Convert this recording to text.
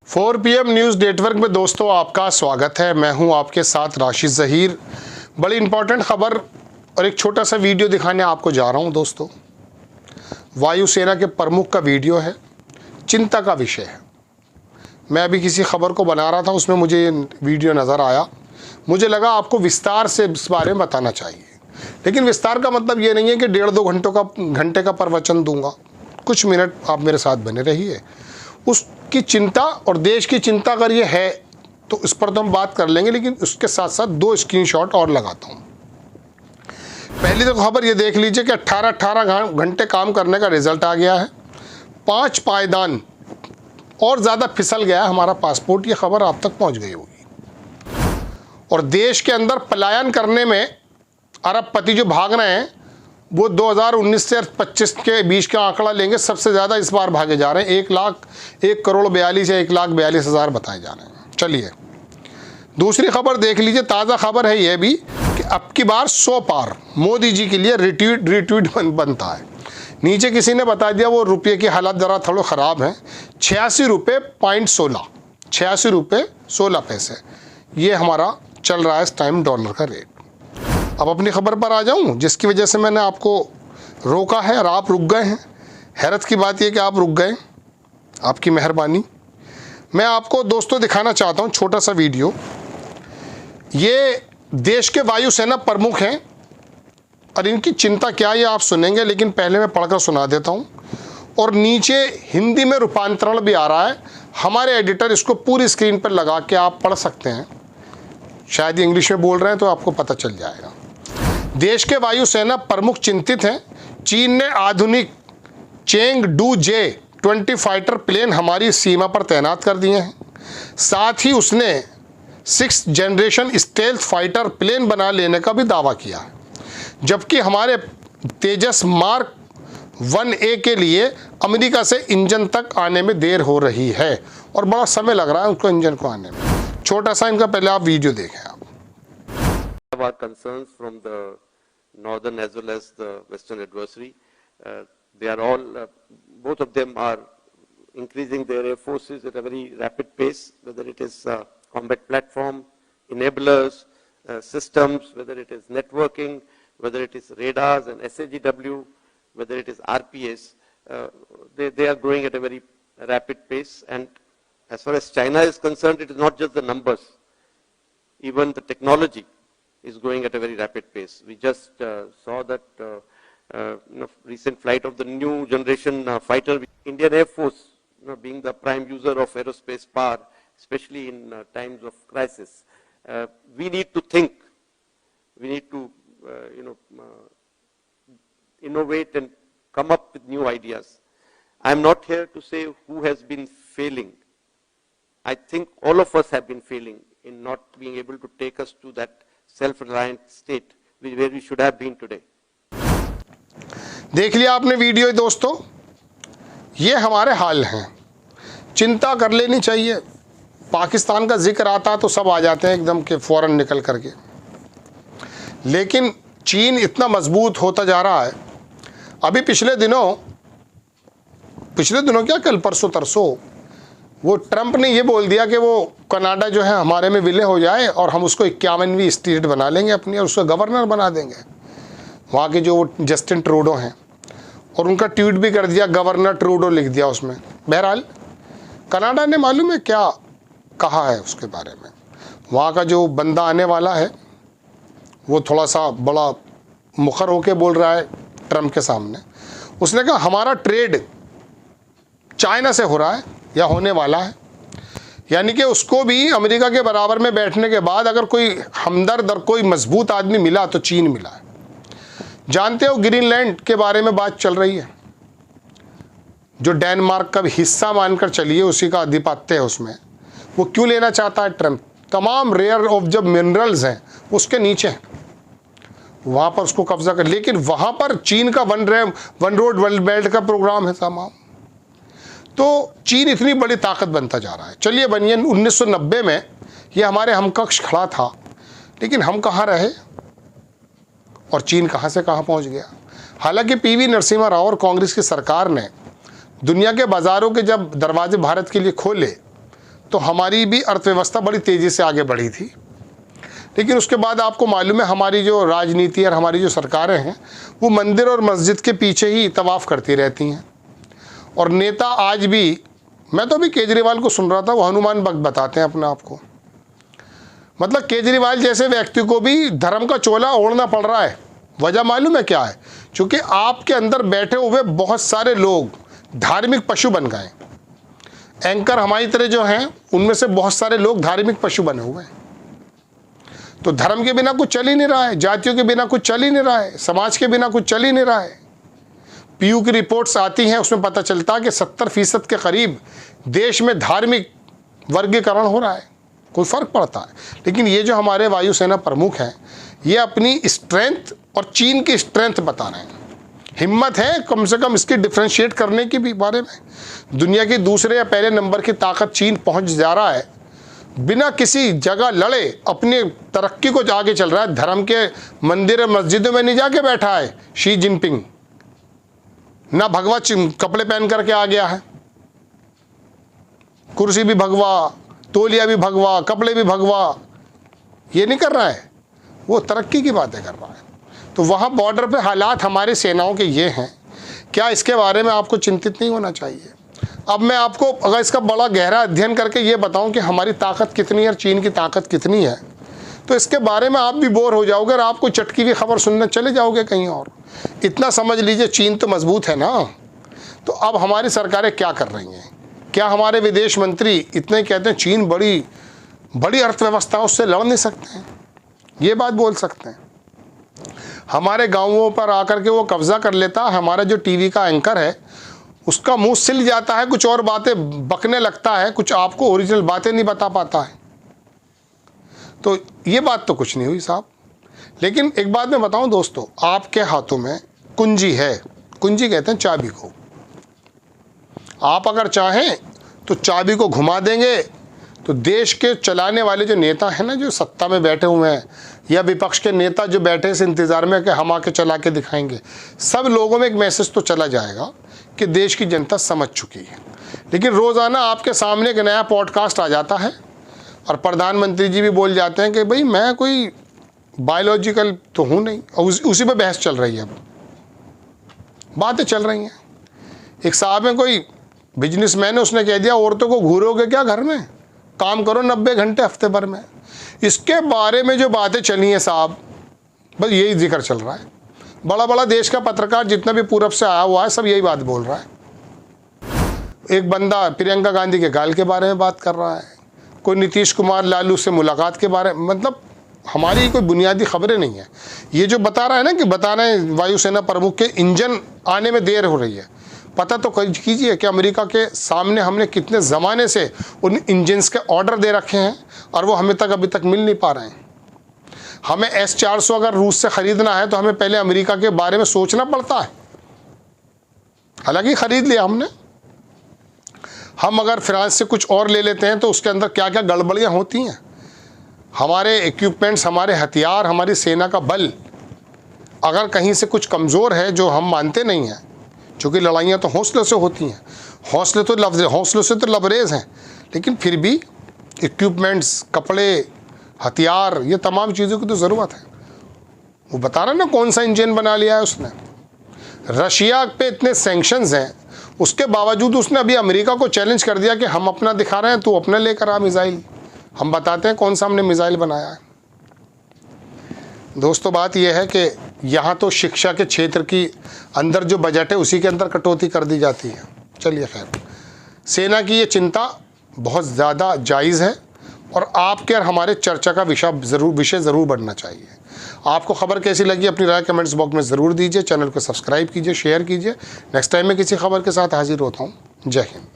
4 PM news network में दोस्तों आपका स्वागत है। मैं हूं आपके साथ राशिद ज़हीर। बड़ी इंपॉर्टेंट खबर और एक छोटा सा वीडियो दिखाने आपको जा रहा हूं दोस्तों। वायुसेना के प्रमुख का वीडियो है, चिंता का विषय है। मैं अभी किसी खबर को बना रहा था, उसमें मुझे ये वीडियो नज़र आया। मुझे लगा आपको विस्तार से इस बारे में बताना चाहिए, लेकिन विस्तार का मतलब ये नहीं है कि 1.5-2 घंटे का प्रवचन दूंगा। कुछ मिनट आप मेरे साथ बने रहिए। उसकी चिंता और देश की चिंता अगर ये है तो इस पर तो हम बात कर लेंगे, लेकिन उसके साथ साथ 2 स्क्रीनशॉट और लगाता हूँ। पहली तो खबर ये देख लीजिए कि 18 घंटे काम करने का रिजल्ट आ गया है। 5 पायदान और ज़्यादा फिसल गया हमारा पासपोर्ट। ये खबर आप तक पहुँच गई होगी। और देश के अंदर पलायन करने में अरबपति जो भाग रहे हैं वो 2019 से 25 के बीच का आंकड़ा लेंगे, सबसे ज़्यादा इस बार भागे जा रहे हैं। 1,01,42,000 या 1,42,000 बताए जा रहे हैं। चलिए दूसरी खबर देख लीजिए। ताज़ा खबर है ये भी कि अब की बार 100 पार मोदी जी के लिए रिट्वीट बनता है। नीचे किसी ने बता दिया वो रुपये की हालत ज़रा थोड़ा ख़राब है। 86 रुपये पॉइंट 16, 86 रुपये 16 पैसे ये हमारा चल रहा है इस टाइम डॉलर का रेट। अब अपनी खबर पर आ जाऊं, जिसकी वजह से मैंने आपको रोका है और आप रुक गए हैं। हैरत की बात यह कि आप रुक गए, आपकी मेहरबानी। मैं आपको दोस्तों दिखाना चाहता हूं छोटा सा वीडियो। ये देश के वायुसेना प्रमुख हैं और इनकी चिंता क्या है ये आप सुनेंगे, लेकिन पहले मैं पढ़कर सुना देता हूं। और नीचे हिंदी में रूपांतरण भी आ रहा है। हमारे एडिटर इसको पूरी स्क्रीन पर लगा के आप पढ़ सकते हैं। शायद इंग्लिश में बोल रहे हैं तो आपको पता चल जाएगा। देश के वायुसेना प्रमुख चिंतित हैं। चीन ने आधुनिक चेंगडू J-20 फाइटर प्लेन हमारी सीमा पर तैनात कर दिए हैं। साथ ही उसने 6th generation stealth fighter plane बना लेने का भी दावा किया है, जबकि हमारे तेजस मार्क 1A के लिए अमेरिका से इंजन तक आने में देर हो रही है और बड़ा समय लग रहा है उसको इंजन को आने में। छोटा सा इनका पहले आप वीडियो देखें। आप our concerns from the northern as well as the western adversary. They are all, both of them are increasing their air forces at a very rapid pace, whether it is combat platform, enablers, systems, whether it is networking, whether it is radars and SAGW, whether it is RPS. They are growing at a very rapid pace. And as far as China is concerned, it is not just the numbers, even the technology is growing at a very rapid pace. We just saw that recent flight of the new generation fighter. Indian Air Force, being the prime user of aerospace power, especially in times of crisis, we need to think. We need to, innovate and come up with new ideas. I am not here to say who has been failing. I think all of us have been failing in not being able to take us to that self-reliant state where we should have been today. देख लिया आपने video दोस्तों। ये हमारे हाल हैं। चिंता कर लेनी चाहिए। पाकिस्तान का जिक्र आता तो सब आ जाते हैं एकदम के फौरन निकल करके, लेकिन चीन इतना मजबूत होता जा रहा है। अभी पिछले दिनों क्या कल परसों तरसों वो ट्रंप ने ये बोल दिया कि वो कनाडा जो है हमारे में विलय हो जाए और हम उसको 51वीं स्टेट बना लेंगे अपनी और उसको गवर्नर बना देंगे। वहाँ के जो जस्टिन ट्रूडो हैं, और उनका ट्वीट भी कर दिया, गवर्नर ट्रूडो लिख दिया उसमें। बहरहाल कनाडा ने मालूम है क्या कहा है उसके बारे में। वहाँ का जो बंदा आने वाला है वो थोड़ा सा बड़ा मुखर होके बोल रहा है ट्रंप के सामने। उसने कहा हमारा ट्रेड चाइना से हो रहा है या होने वाला है, यानी कि उसको भी अमेरिका के बराबर में बैठने के बाद अगर कोई हमदर्द और कोई मजबूत आदमी मिला तो चीन मिला है। जानते हो ग्रीनलैंड के बारे में बात चल रही है, जो डेनमार्क का भी हिस्सा मानकर चलिए, उसी का आधिपत्य है उसमें। वो क्यों लेना चाहता है ट्रंप? तमाम रेयर ऑफ जब मिनरल्स हैं उसके नीचे हैं, वहाँ पर उसको कब्जा कर। लेकिन वहाँ पर चीन का वन रोड वन बेल्ट का प्रोग्राम है तमाम। तो चीन इतनी बड़ी ताकत बनता जा रहा है। चलिए बनिए 1990 में ये हमारे हमकक्ष खड़ा था, लेकिन हम कहाँ रहे और चीन कहाँ से कहाँ पहुँच गया। हालांकि PV नरसिम्हा राव और कांग्रेस की सरकार ने दुनिया के बाज़ारों के जब दरवाजे भारत के लिए खोले तो हमारी भी अर्थव्यवस्था बड़ी तेज़ी से आगे बढ़ी थी। लेकिन उसके बाद आपको मालूम है हमारी जो राजनीति और हमारी जो सरकारें हैं वो मंदिर और मस्जिद के पीछे ही तवाफ़ करती रहती हैं। और नेता आज भी, मैं तो अभी केजरीवाल को सुन रहा था, वो हनुमान भक्त बताते हैं अपने आप को। मतलब केजरीवाल जैसे व्यक्ति को भी धर्म का चोला ओढ़ना पड़ रहा है। वजह मालूम है क्या है? क्योंकि आपके अंदर बैठे हुए बहुत सारे लोग धार्मिक पशु बन गए। एंकर हमारी तरह जो हैं उनमें से बहुत सारे लोग धार्मिक पशु बने हुए हैं। तो धर्म के बिना कुछ चल ही नहीं रहा है, जातियों के बिना कुछ चल ही नहीं रहा है, समाज के बिना कुछ चल ही नहीं रहा है। पीयू की रिपोर्ट्स आती हैं, उसमें पता चलता है कि 70% के करीब देश में धार्मिक वर्गीकरण हो रहा है, कोई फ़र्क पड़ता है। लेकिन ये जो हमारे वायुसेना प्रमुख हैं ये अपनी स्ट्रेंथ और चीन की स्ट्रेंथ बता रहे हैं। हिम्मत है कम से कम इसकी डिफ्रेंशिएट करने की भी बारे में। दुनिया की दूसरे या पहले नंबर की ताकत चीन पहुंच जा रहा है, बिना किसी जगह लड़े अपनी तरक्की को आगे चल रहा है। धर्म के मंदिर मस्जिदों में नहीं जाके बैठा है शी जिनपिंग, ना भगवा कपड़े पहन करके आ गया है, कुर्सी भी भगवा, तौलिया भी भगवा, कपड़े भी भगवा, ये नहीं कर रहा है, वो तरक्की की बातें कर रहा है। तो वहाँ बॉर्डर पे हालात हमारी सेनाओं के ये हैं, क्या इसके बारे में आपको चिंतित नहीं होना चाहिए? अब मैं आपको अगर इसका बड़ा गहरा अध्ययन करके ये बताऊं कि हमारी ताकत कितनी है और चीन की ताकत कितनी है, तो इसके बारे में आप भी बोर हो जाओगे और आपको चटकी हुई खबर सुनने चले जाओगे कहीं और। इतना समझ लीजिए चीन तो मजबूत है ना। तो अब हमारी सरकारें क्या कर रही हैं? क्या हमारे विदेश मंत्री इतने कहते हैं चीन बड़ी बड़ी अर्थव्यवस्था, उससे लड़ नहीं सकते हैं? ये बात बोल सकते हैं। हमारे गाँवों पर आकर के वो कब्जा कर लेता, हमारा जो टीवी का एंकर है उसका मुंह सिल जाता है, कुछ और बातें बकने लगता है, कुछ आपको ओरिजिनल बातें नहीं बता पाता है। तो ये बात तो कुछ नहीं हुई साहब। लेकिन एक बात मैं बताऊं दोस्तों, आपके हाथों में कुंजी है, कुंजी कहते हैं चाबी को। आप अगर चाहें तो चाबी को घुमा देंगे तो देश के चलाने वाले जो नेता हैं ना, जो सत्ता में बैठे हुए हैं, या विपक्ष के नेता जो बैठे इस इंतज़ार में कि हम आके चला के दिखाएंगे, सब लोगों में एक मैसेज तो चला जाएगा कि देश की जनता समझ चुकी है। लेकिन रोज़ाना आपके सामने एक नया पॉडकास्ट आ जाता है और प्रधानमंत्री जी भी बोल जाते हैं कि भाई मैं कोई बायोलॉजिकल तो हूँ नहीं, और उसी पे बहस चल रही है, अब बातें चल रही हैं। एक साहब में कोई बिजनेसमैन है, उसने कह दिया औरतों को घूरोगे क्या घर में, काम करो 90 घंटे हफ्ते भर में। इसके बारे में जो बातें चली हैं साहब, बस यही जिक्र चल रहा है। बड़ा बड़ा देश का पत्रकार जितना भी पूरब से आया हुआ है सब यही बात बोल रहा है। एक बंदा प्रियंका गांधी के गाल के बारे में बात कर रहा है, कोई नीतीश कुमार लालू से मुलाकात के बारे में। मतलब हमारी कोई बुनियादी खबरें नहीं है। ये जो बता रहा है ना कि बता रहे हैं वायुसेना प्रमुख के इंजन आने में देर हो रही है, पता तो कीजिए कि अमेरिका के सामने हमने कितने ज़माने से उन इंजन्स के ऑर्डर दे रखे हैं और वो हमें तक अभी तक मिल नहीं पा रहे हैं। हमें S-400 अगर रूस से ख़रीदना है तो हमें पहले अमेरिका के बारे में सोचना पड़ता है। हालांकि ख़रीद लिया हमने। हम अगर फ्रांस से कुछ और ले लेते हैं तो उसके अंदर क्या क्या गड़बड़ियाँ होती हैं। हमारे इक्विपमेंट्स, हमारे हथियार, हमारी सेना का बल अगर कहीं से कुछ कमज़ोर है, जो हम मानते नहीं हैं, क्योंकि लड़ाइयाँ तो हौसले से होती हैं, हौसलों से तो लबरेज हैं, लेकिन फिर भी इक्विपमेंट्स, कपड़े, हथियार, ये तमाम चीज़ों की तो ज़रूरत है। वो बता रहा ना कौन सा इंजन बना लिया है उसने। रशिया पे इतने सैंक्शंस हैं, उसके बावजूद उसने अभी अमेरिका को चैलेंज कर दिया कि हम अपना दिखा रहे हैं, तू अपना लेकर आ मिसाइल, हम बताते हैं कौन सा हमने मिसाइल बनाया है। दोस्तों बात यह है कि यहाँ तो शिक्षा के क्षेत्र की अंदर जो बजट है उसी के अंदर कटौती कर दी जाती है। चलिए खैर, सेना की ये चिंता बहुत ज़्यादा जायज़ है और आपके और हमारे चर्चा का विषय ज़रूर बनना चाहिए। आपको खबर कैसी लगी अपनी राय कमेंट्स बॉक्स में ज़रूर दीजिए। चैनल को सब्सक्राइब कीजिए, शेयर कीजिए। नेक्स्ट टाइम मैं किसी खबर के साथ हाजिर होता हूँ। जय हिंद।